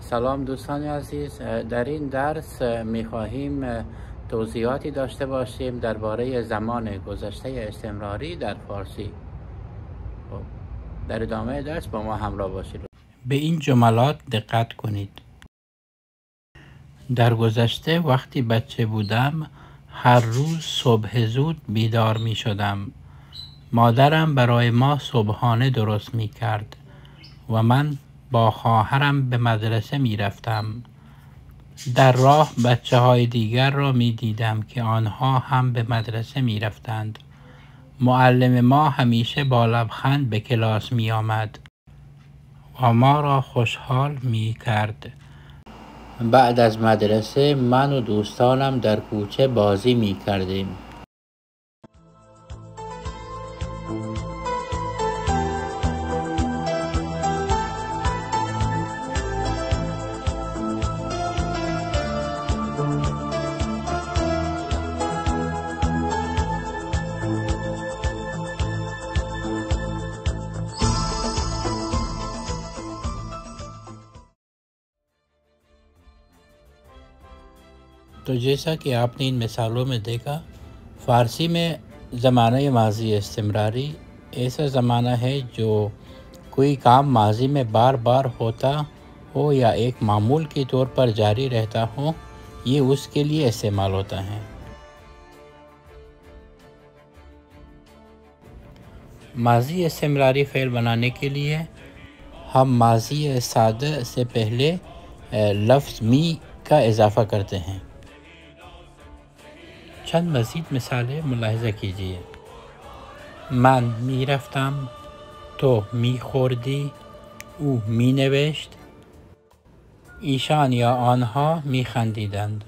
سلام دوستان عزیز، در این درس می‌خواهیم توضیحاتی داشته باشیم درباره زمان گذشته استمراری در فارسی. در ادامه درس با ما همراه باشید. به این جملات دقت کنید. در گذشته وقتی بچه بودم هر روز صبح زود بیدار می شدم. مادرم برای ما صبحانه درست می کرد و من با خواهرم به مدرسه می رفتم. در راه بچه های دیگر را می دیدم که آنها هم به مدرسه می رفتند. معلم ما همیشه با لبخند به کلاس می آمد و ما را خوشحال می کرد. بعد از مدرسه من و دوستانم در کوچه بازی می کردیم. तो जैसा कि आपने इन मिसालों में देखा, फ़ारसी में ज़माना माज़ी इस्तिमरारी ऐसा ज़माना है जो कोई काम माज़ी में बार बार होता हो या एक मामूल के तौर पर जारी रहता हो, ये उसके लिए इस्तेमाल होता है। माज़ी इस्तिमरारी फ़ेल बनाने के लिए हम माज़ी सादा से पहले लफ्ज़ मी का इजाफ़ा करते हैं। चंद मज़ीद मिसालें मुलाहिज़ा कीजिए। من می رفتم، تو می خوردی، او می نوشت، ایشان یا آنها می خندیدند.